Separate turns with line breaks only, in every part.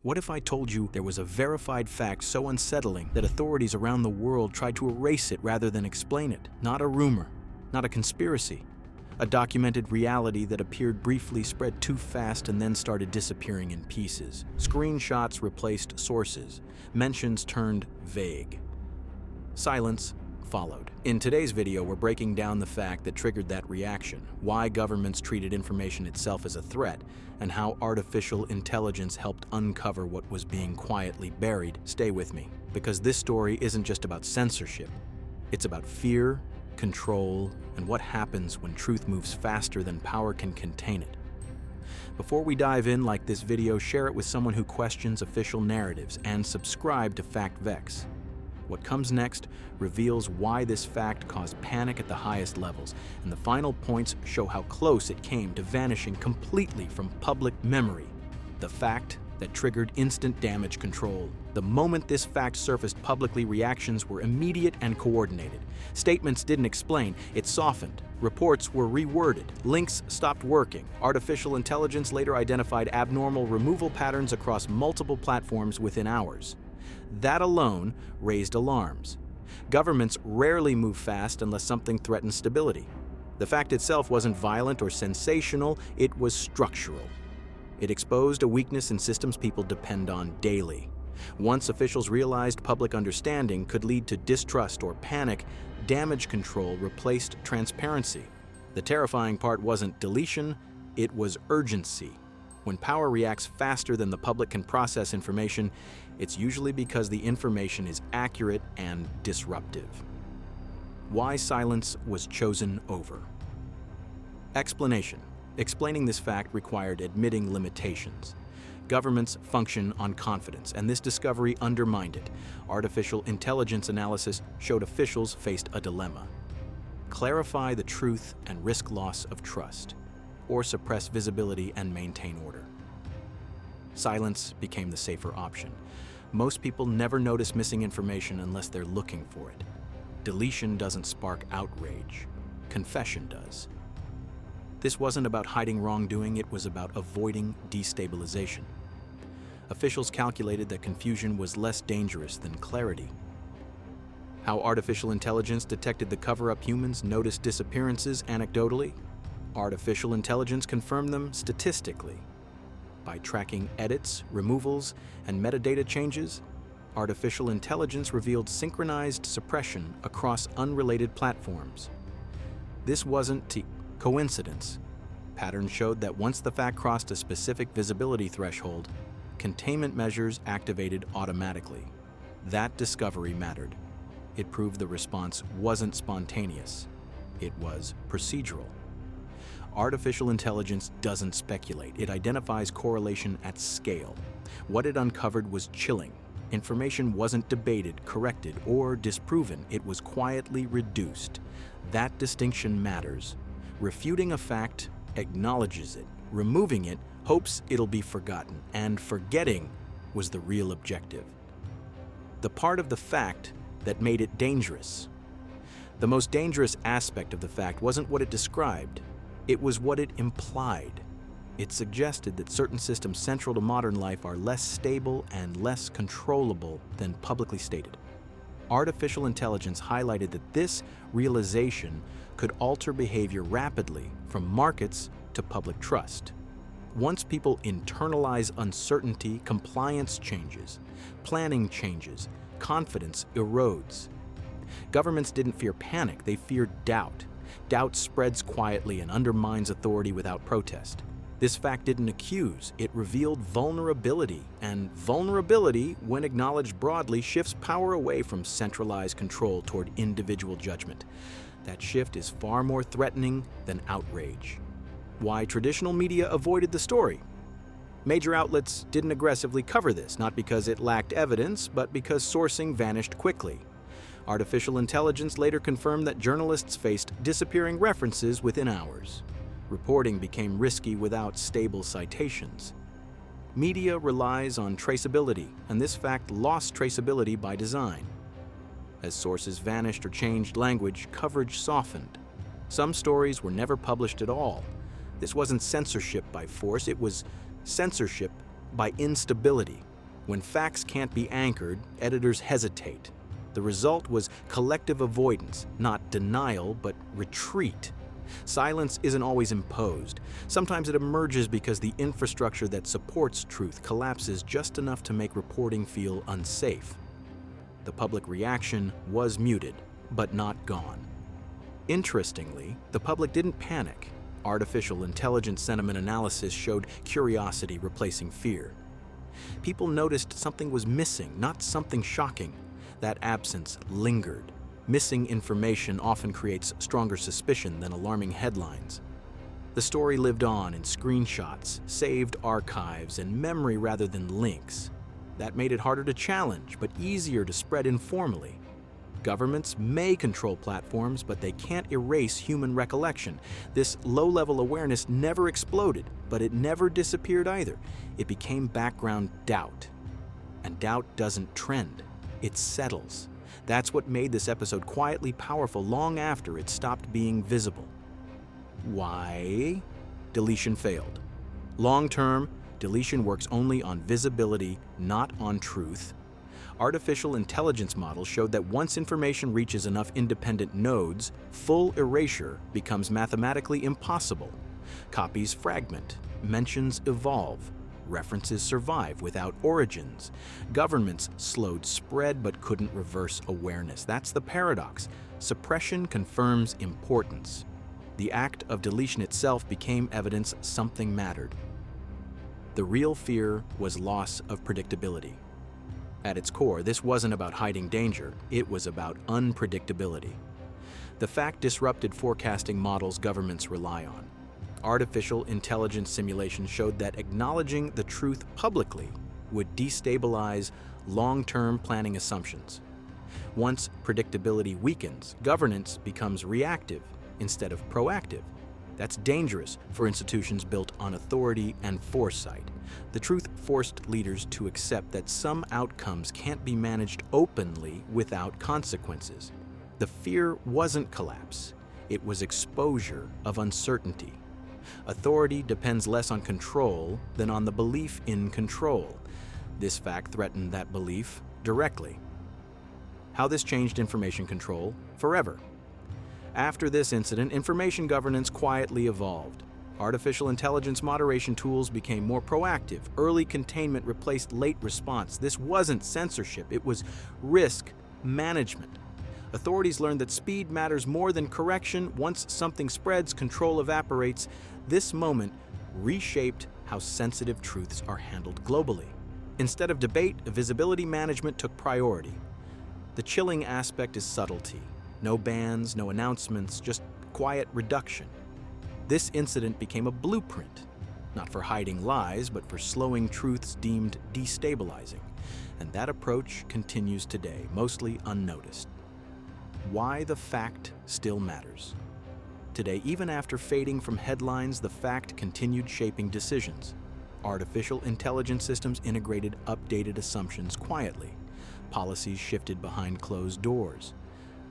What if I told you there was a verified fact so unsettling that authorities around the world tried to erase it rather than explain it? Not a rumor, not a conspiracy. A documented reality that appeared briefly, spread too fast, and then started disappearing in pieces. Screenshots replaced sources. Mentions turned vague. Silence followed. In today's video, we're breaking down the fact that triggered that reaction, why governments treated information itself as a threat, and how artificial intelligence helped uncover what was being quietly buried. Stay with me, because this story isn't just about censorship. It's about fear, control, and what happens when truth moves faster than power can contain it. Before we dive in, like this video, share it with someone who questions official narratives, and subscribe to FactVex. What comes next reveals why this fact caused panic at the highest levels, and the final points show how close it came to vanishing completely from public memory. The fact that triggered instant damage control. The moment this fact surfaced publicly, reactions were immediate and coordinated. Statements didn't explain, it softened. Reports were reworded. Links stopped working. Artificial intelligence later identified abnormal removal patterns across multiple platforms within hours. That alone raised alarms. Governments rarely move fast unless something threatens stability. The fact itself wasn't violent or sensational, it was structural. It exposed a weakness in systems people depend on daily. Once officials realized public understanding could lead to distrust or panic, damage control replaced transparency. The terrifying part wasn't deletion, it was urgency. When power reacts faster than the public can process information, it's usually because the information is accurate and disruptive. Why silence was chosen over. Explanation. Explaining this fact required admitting limitations. Governments function on confidence, and this discovery undermined it. Artificial intelligence analysis showed officials faced a dilemma. Clarify the truth and risk loss of trust, or suppress visibility and maintain order. Silence became the safer option. Most people never notice missing information unless they're looking for it. Deletion doesn't spark outrage. Confession does. This wasn't about hiding wrongdoing, it was about avoiding destabilization. Officials calculated that confusion was less dangerous than clarity. How artificial intelligence detected the cover-up. Humans noticed disappearances anecdotally. Artificial intelligence confirmed them statistically. By tracking edits, removals, and metadata changes, artificial intelligence revealed synchronized suppression across unrelated platforms. This wasn't coincidence. Patterns showed that once the fact crossed a specific visibility threshold, containment measures activated automatically. That discovery mattered. It proved the response wasn't spontaneous. It was procedural. Artificial intelligence doesn't speculate. It identifies correlation at scale. What it uncovered was chilling. Information wasn't debated, corrected, or disproven. It was quietly reduced. That distinction matters. Refuting a fact acknowledges it. Removing it hopes it'll be forgotten. And forgetting was the real objective. The part of the fact that made it dangerous. The most dangerous aspect of the fact wasn't what it described. It was what it implied. It suggested that certain systems central to modern life are less stable and less controllable than publicly stated. Artificial intelligence highlighted that this realization could alter behavior rapidly, from markets to public trust. Once people internalize uncertainty, compliance changes, planning changes, confidence erodes. Governments didn't fear panic, they feared doubt. Doubt spreads quietly and undermines authority without protest. This fact didn't accuse, it revealed vulnerability, and vulnerability, when acknowledged broadly, shifts power away from centralized control toward individual judgment. That shift is far more threatening than outrage. Why traditional media avoided the story? Major outlets didn't aggressively cover this, not because it lacked evidence, but because sourcing vanished quickly. Artificial intelligence later confirmed that journalists faced disappearing references within hours. Reporting became risky without stable citations. Media relies on traceability, and this fact lost traceability by design. As sources vanished or changed language, coverage softened. Some stories were never published at all. This wasn't censorship by force, it was censorship by instability. When facts can't be anchored, editors hesitate. The result was collective avoidance, not denial, but retreat. Silence isn't always imposed. Sometimes it emerges because the infrastructure that supports truth collapses just enough to make reporting feel unsafe. The public reaction was muted, but not gone. Interestingly, the public didn't panic. Artificial intelligence sentiment analysis showed curiosity replacing fear. People noticed something was missing, not something shocking. That absence lingered. Missing information often creates stronger suspicion than alarming headlines. The story lived on in screenshots, saved archives, and memory rather than links. That made it harder to challenge, but easier to spread informally. Governments may control platforms, but they can't erase human recollection. This low-level awareness never exploded, but it never disappeared either. It became background doubt. And doubt doesn't trend, it settles. That's what made this episode quietly powerful long after it stopped being visible. Why? Deletion failed. Long-term, deletion works only on visibility, not on truth. Artificial intelligence models showed that once information reaches enough independent nodes, full erasure becomes mathematically impossible. Copies fragment, mentions evolve, references survive without origins. Governments slowed spread but couldn't reverse awareness. That's the paradox. Suppression confirms importance. The act of deletion itself became evidence something mattered. The real fear was loss of predictability. At its core, this wasn't about hiding danger, it was about unpredictability. The fact disrupted forecasting models governments rely on. Artificial intelligence simulations showed that acknowledging the truth publicly would destabilize long-term planning assumptions. Once predictability weakens, governance becomes reactive instead of proactive. That's dangerous for institutions built on authority and foresight. The truth forced leaders to accept that some outcomes can't be managed openly without consequences. The fear wasn't collapse, it was exposure of uncertainty. Authority depends less on control than on the belief in control. This fact threatened that belief directly. How this changed information control forever. After this incident, information governance quietly evolved. Artificial intelligence moderation tools became more proactive. Early containment replaced late response. This wasn't censorship, it was risk management. Authorities learned that speed matters more than correction. Once something spreads, control evaporates. This moment reshaped how sensitive truths are handled globally. Instead of debate, visibility management took priority. The chilling aspect is subtlety. No bans, no announcements, just quiet reduction. This incident became a blueprint, not for hiding lies, but for slowing truths deemed destabilizing. And that approach continues today, mostly unnoticed. Why the fact still matters. Today, even after fading from headlines, the fact continued shaping decisions. Artificial intelligence systems integrated updated assumptions quietly. Policies shifted behind closed doors.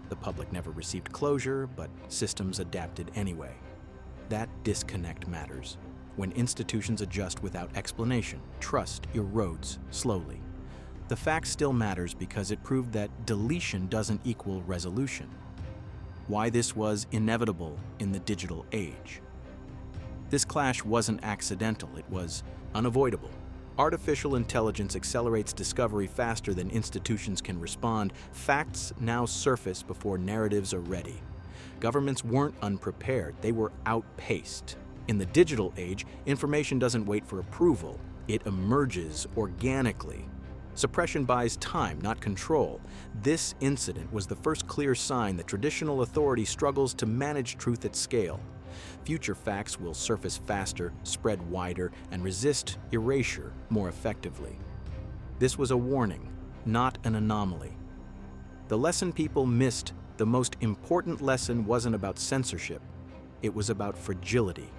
The public never received closure, but systems adapted anyway. That disconnect matters. When institutions adjust without explanation, trust erodes slowly. The fact still matters because it proved that deletion doesn't equal resolution. Why this was inevitable in the digital age. This clash wasn't accidental, it was unavoidable. Artificial intelligence accelerates discovery faster than institutions can respond. Facts now surface before narratives are ready. Governments weren't unprepared, they were outpaced. In the digital age, information doesn't wait for approval, it emerges organically. Suppression buys time, not control. This incident was the first clear sign that traditional authority struggles to manage truth at scale. Future facts will surface faster, spread wider, and resist erasure more effectively. This was a warning, not an anomaly. The lesson people missed, the most important lesson, wasn't about censorship. It was about fragility.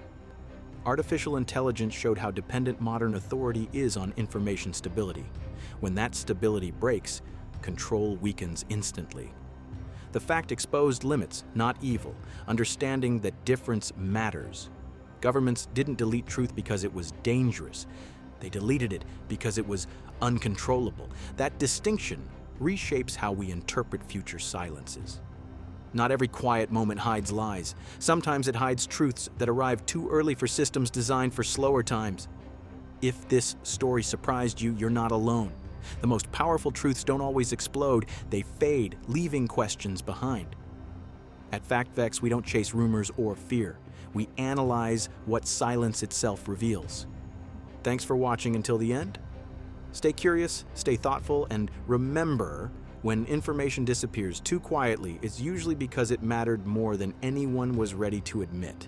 Artificial intelligence showed how dependent modern authority is on information stability. When that stability breaks, control weakens instantly. The fact exposed limits, not evil, understanding that difference matters. Governments didn't delete truth because it was dangerous. They deleted it because it was uncontrollable. That distinction reshapes how we interpret future silences. Not every quiet moment hides lies. Sometimes it hides truths that arrive too early for systems designed for slower times. If this story surprised you, you're not alone. The most powerful truths don't always explode, they fade, leaving questions behind. At FactVex, we don't chase rumors or fear. We analyze what silence itself reveals. Thanks for watching until the end. Stay curious, stay thoughtful, and remember, when information disappears too quietly, it's usually because it mattered more than anyone was ready to admit.